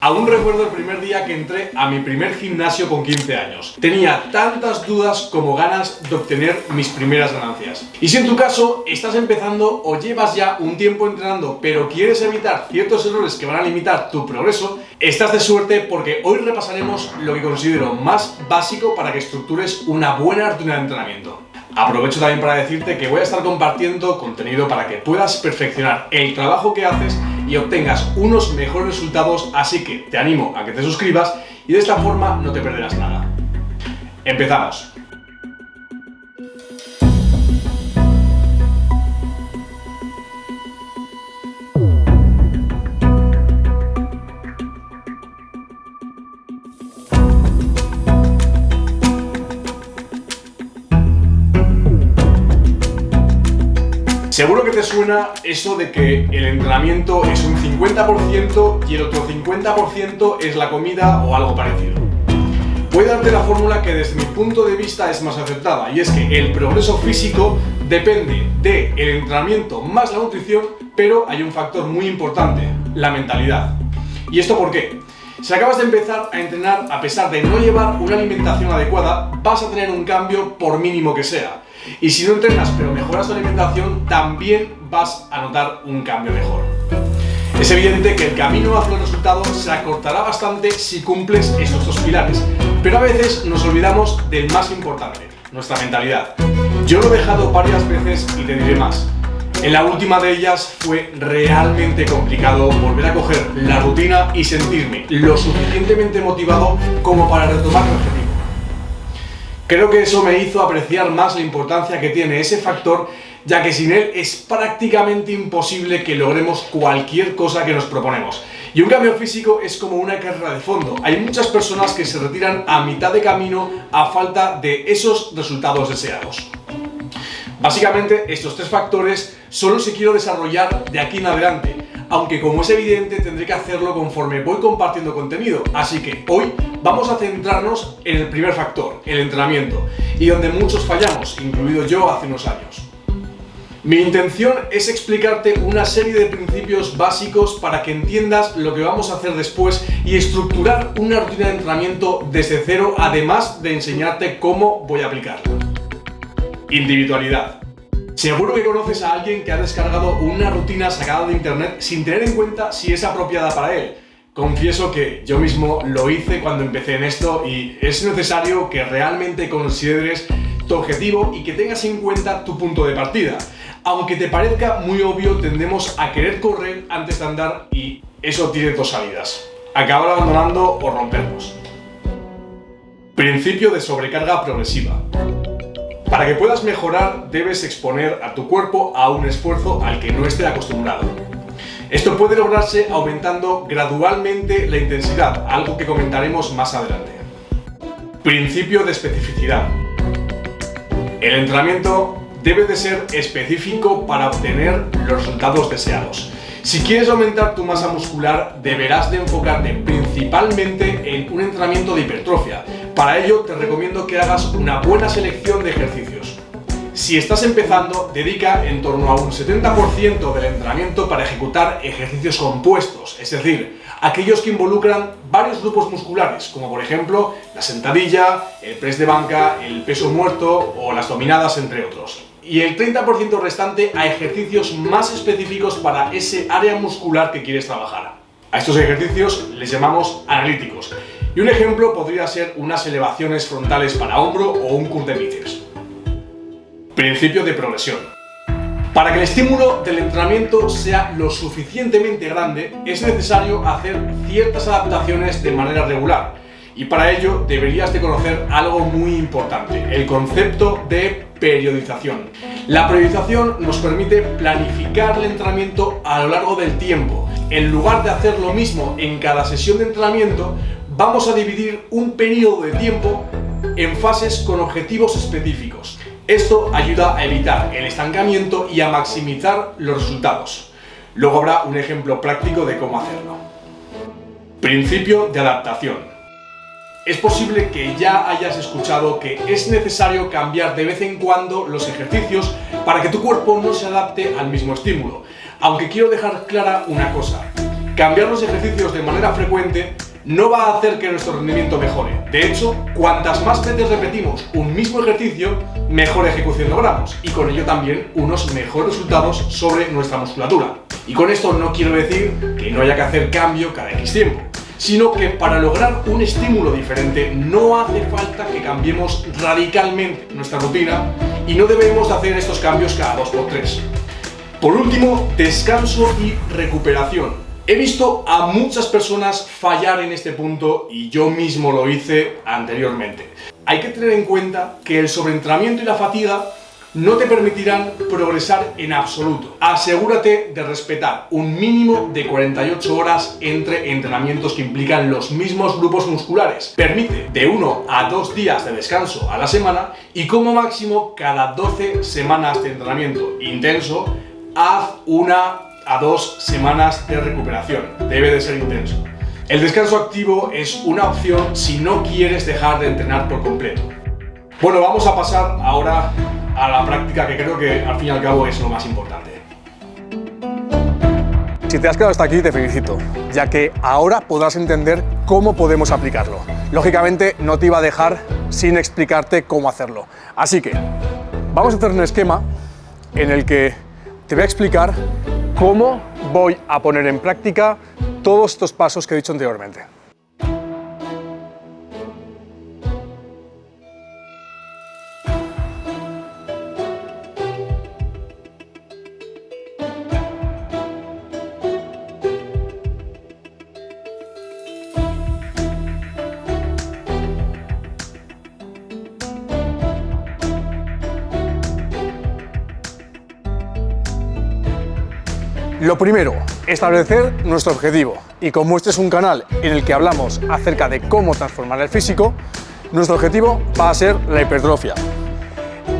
Aún recuerdo el primer día que entré a mi primer gimnasio con 15 años. Tenía tantas dudas como ganas de obtener mis primeras ganancias. Y si en tu caso estás empezando o llevas ya un tiempo entrenando, pero quieres evitar ciertos errores que van a limitar tu progreso, estás de suerte porque hoy repasaremos lo que considero más básico para que estructures una buena rutina de entrenamiento. Aprovecho también para decirte que voy a estar compartiendo contenido para que puedas perfeccionar el trabajo que haces y obtengas unos mejores resultados, así que te animo a que te suscribas y de esta forma no te perderás nada. ¡Empezamos! Seguro que te suena eso de que el entrenamiento es un 50% y el otro 50% es la comida o algo parecido. Voy a darte la fórmula que desde mi punto de vista es más acertada, y es que el progreso físico depende del entrenamiento más la nutrición, pero hay un factor muy importante, la mentalidad. ¿Y esto por qué? Si acabas de empezar a entrenar a pesar de no llevar una alimentación adecuada, vas a tener un cambio por mínimo que sea. Y si no entrenas pero mejoras tu alimentación, también vas a notar un cambio mejor. Es evidente que el camino hacia los resultados se acortará bastante si cumples estos dos pilares, pero a veces nos olvidamos del más importante, nuestra mentalidad. Yo lo he dejado varias veces y te diré más. En la última de ellas fue realmente complicado volver a coger la rutina y sentirme lo suficientemente motivado como para retomar el objetivo. Creo que eso me hizo apreciar más la importancia que tiene ese factor, ya que sin él es prácticamente imposible que logremos cualquier cosa que nos proponemos. Y un cambio físico es como una carrera de fondo. Hay muchas personas que se retiran a mitad de camino a falta de esos resultados deseados. Básicamente, estos tres factores son los que quiero desarrollar de aquí en adelante, aunque como es evidente tendré que hacerlo conforme voy compartiendo contenido, así que hoy vamos a centrarnos en el primer factor, el entrenamiento, y donde muchos fallamos, incluido yo hace unos años. Mi intención es explicarte una serie de principios básicos para que entiendas lo que vamos a hacer después y estructurar una rutina de entrenamiento desde cero, además de enseñarte cómo voy a aplicarla. Individualidad. Seguro que conoces a alguien que ha descargado una rutina sacada de internet sin tener en cuenta si es apropiada para él. Confieso que yo mismo lo hice cuando empecé en esto y es necesario que realmente consideres tu objetivo y que tengas en cuenta tu punto de partida. Aunque te parezca muy obvio, tendemos a querer correr antes de andar y eso tiene dos salidas: acabar abandonando o rompernos. Principio de sobrecarga progresiva. Para que puedas mejorar, debes exponer a tu cuerpo a un esfuerzo al que no esté acostumbrado. Esto puede lograrse aumentando gradualmente la intensidad, algo que comentaremos más adelante. Principio de especificidad. El entrenamiento debe de ser específico para obtener los resultados deseados. Si quieres aumentar tu masa muscular, deberás de enfocarte principalmente en un entrenamiento de hipertrofia. Para ello, te recomiendo que hagas una buena selección de ejercicios. Si estás empezando, dedica en torno a un 70% del entrenamiento para ejecutar ejercicios compuestos, es decir, aquellos que involucran varios grupos musculares, como por ejemplo la sentadilla, el press de banca, el peso muerto o las dominadas, entre otros. Y el 30% restante a ejercicios más específicos para ese área muscular que quieres trabajar. A estos ejercicios les llamamos analíticos. Y un ejemplo podría ser unas elevaciones frontales para hombro o un curl de bíceps. Principio de progresión. Para que el estímulo del entrenamiento sea lo suficientemente grande, es necesario hacer ciertas adaptaciones de manera regular. Y para ello deberías de conocer algo muy importante, el concepto de periodización. La periodización nos permite planificar el entrenamiento a lo largo del tiempo. En lugar de hacer lo mismo en cada sesión de entrenamiento, vamos a dividir un periodo de tiempo en fases con objetivos específicos. Esto ayuda a evitar el estancamiento y a maximizar los resultados. Luego habrá un ejemplo práctico de cómo hacerlo. Principio de adaptación. Es posible que ya hayas escuchado que es necesario cambiar de vez en cuando los ejercicios para que tu cuerpo no se adapte al mismo estímulo. Aunque quiero dejar clara una cosa: cambiar los ejercicios de manera frecuente no va a hacer que nuestro rendimiento mejore. De hecho, cuantas más veces repetimos un mismo ejercicio, mejor ejecución logramos y con ello también unos mejores resultados sobre nuestra musculatura. Y con esto no quiero decir que no haya que hacer cambio cada X tiempo, sino que para lograr un estímulo diferente no hace falta que cambiemos radicalmente nuestra rutina y no debemos hacer estos cambios cada 2×3. Por último, descanso y recuperación. He visto a muchas personas fallar en este punto y yo mismo lo hice anteriormente. Hay que tener en cuenta que el sobreentrenamiento y la fatiga no te permitirán progresar en absoluto. Asegúrate de respetar un mínimo de 48 horas entre entrenamientos que implican los mismos grupos musculares. Permite de 1 a 2 días de descanso a la semana y como máximo cada 12 semanas de entrenamiento intenso, haz 1 a 2 semanas de recuperación. Debe de ser intenso. El descanso activo es una opción si no quieres dejar de entrenar por completo. Bueno, vamos a pasar ahora a la práctica, que creo que al fin y al cabo es lo más importante. Si te has quedado hasta aquí, te felicito, ya que ahora podrás entender cómo podemos aplicarlo. Lógicamente no te iba a dejar sin explicarte cómo hacerlo. Así que vamos a hacer un esquema en el que te voy a explicar cómo voy a poner en práctica todos estos pasos que he dicho anteriormente. Lo primero, establecer nuestro objetivo. Y como este es un canal en el que hablamos acerca de cómo transformar el físico, nuestro objetivo va a ser la hipertrofia.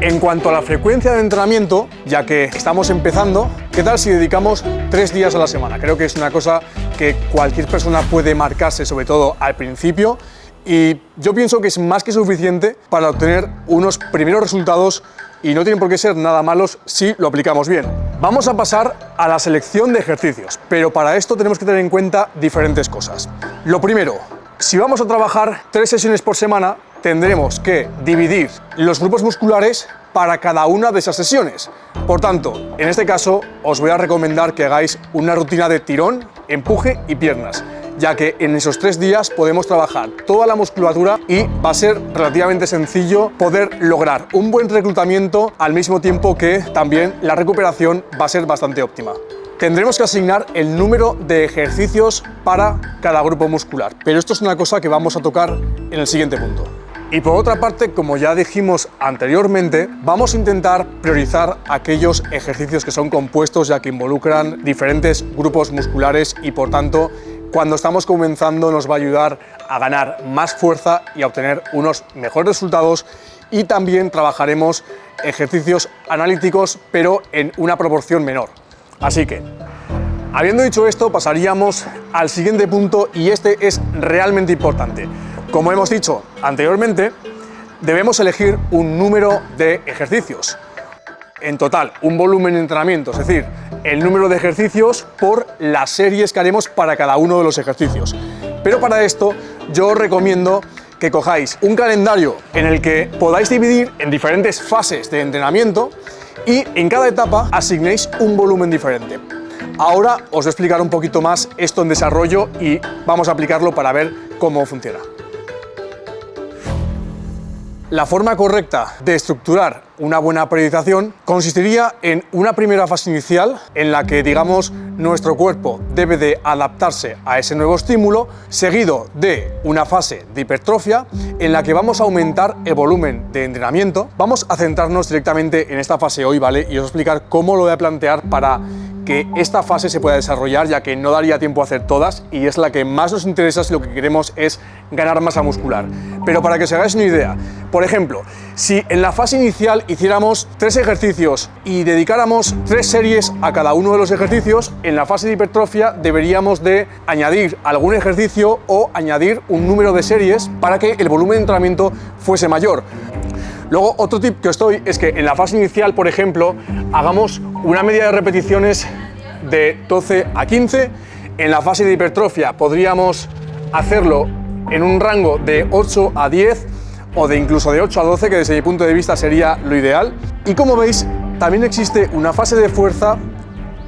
En cuanto a la frecuencia de entrenamiento, ya que estamos empezando, ¿qué tal si dedicamos 3 días a la semana? Creo que es una cosa que cualquier persona puede marcarse, sobre todo al principio, y yo pienso que es más que suficiente para obtener unos primeros resultados y no tienen por qué ser nada malos si lo aplicamos bien. Vamos a pasar a la selección de ejercicios, pero para esto tenemos que tener en cuenta diferentes cosas. Lo primero, si vamos a trabajar 3 sesiones por semana, tendremos que dividir los grupos musculares para cada una de esas sesiones. Por tanto, en este caso, os voy a recomendar que hagáis una rutina de tirón, empuje y piernas, ya que en esos 3 días podemos trabajar toda la musculatura y va a ser relativamente sencillo poder lograr un buen reclutamiento al mismo tiempo que también la recuperación va a ser bastante óptima. Tendremos que asignar el número de ejercicios para cada grupo muscular, pero esto es una cosa que vamos a tocar en el siguiente punto. Y por otra parte, como ya dijimos anteriormente, vamos a intentar priorizar aquellos ejercicios que son compuestos, ya que involucran diferentes grupos musculares y por tanto cuando estamos comenzando nos va a ayudar a ganar más fuerza y a obtener unos mejores resultados, y también trabajaremos ejercicios analíticos pero en una proporción menor. Así que, habiendo dicho esto, pasaríamos al siguiente punto y este es realmente importante. Como hemos dicho anteriormente, debemos elegir un número de ejercicios. En total, un volumen de entrenamiento, es decir, el número de ejercicios por las series que haremos para cada uno de los ejercicios. Pero para esto yo os recomiendo que cojáis un calendario en el que podáis dividir en diferentes fases de entrenamiento y en cada etapa asignéis un volumen diferente. Ahora os voy a explicar un poquito más esto en desarrollo y vamos a aplicarlo para ver cómo funciona. La forma correcta de estructurar una buena periodización consistiría en una primera fase inicial en la que, digamos, nuestro cuerpo debe de adaptarse a ese nuevo estímulo, seguido de una fase de hipertrofia en la que vamos a aumentar el volumen de entrenamiento. Vamos a centrarnos directamente en esta fase hoy, ¿vale? Y os voy a explicar cómo lo voy a plantear para que esta fase se pueda desarrollar, ya que no daría tiempo a hacer todas y es la que más nos interesa si lo que queremos es ganar masa muscular. Pero para que os hagáis una idea, por ejemplo, si en la fase inicial hiciéramos 3 ejercicios y dedicáramos 3 series a cada uno de los ejercicios, en la fase de hipertrofia deberíamos de añadir algún ejercicio o añadir un número de series para que el volumen de entrenamiento fuese mayor. Luego, otro tip que os doy es que en la fase inicial, por ejemplo, hagamos una media de repeticiones de 12 a 15, En la fase de hipertrofia podríamos hacerlo en un rango de 8 a 10 o de incluso de 8 a 12, que desde mi punto de vista sería lo ideal. Y como veis, también existe una fase de fuerza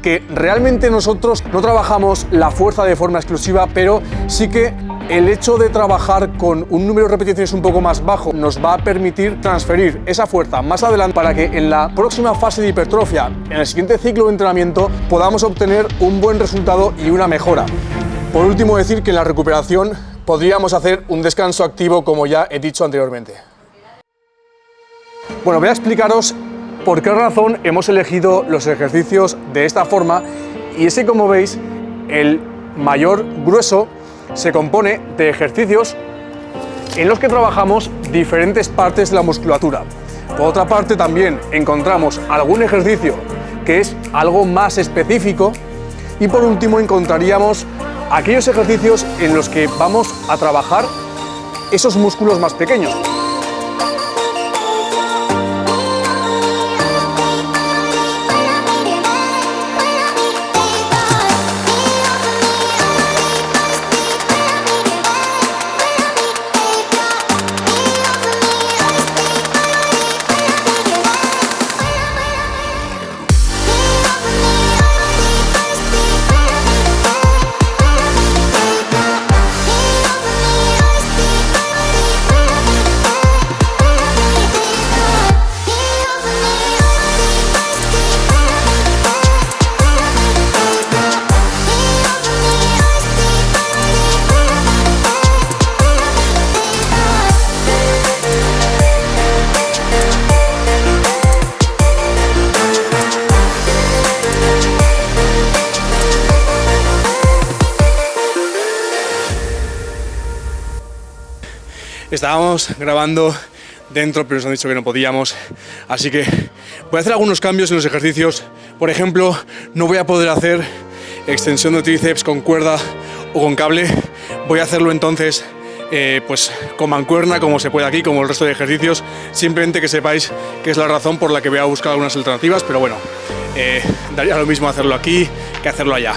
que realmente nosotros no trabajamos la fuerza de forma exclusiva, pero sí que el hecho de trabajar con un número de repeticiones un poco más bajo nos va a permitir transferir esa fuerza más adelante para que en la próxima fase de hipertrofia, en el siguiente ciclo de entrenamiento, podamos obtener un buen resultado y una mejora. Por último, decir que en la recuperación podríamos hacer un descanso activo, como ya he dicho anteriormente. Bueno, voy a explicaros por qué razón hemos elegido los ejercicios de esta forma, y es que, como veis, el mayor grueso se compone de ejercicios en los que trabajamos diferentes partes de la musculatura. Por otra parte, también encontramos algún ejercicio que es algo más específico, y por último encontraríamos aquellos ejercicios en los que vamos a trabajar esos músculos más pequeños. Estábamos grabando dentro, pero nos han dicho que no podíamos, así que voy a hacer algunos cambios en los ejercicios. Por ejemplo, no voy a poder hacer extensión de tríceps con cuerda o con cable. Voy a hacerlo entonces pues con mancuerna, como se puede aquí, como el resto de ejercicios. Simplemente que sepáis que es la razón por la que voy a buscar algunas alternativas, pero bueno, daría lo mismo hacerlo aquí que hacerlo allá.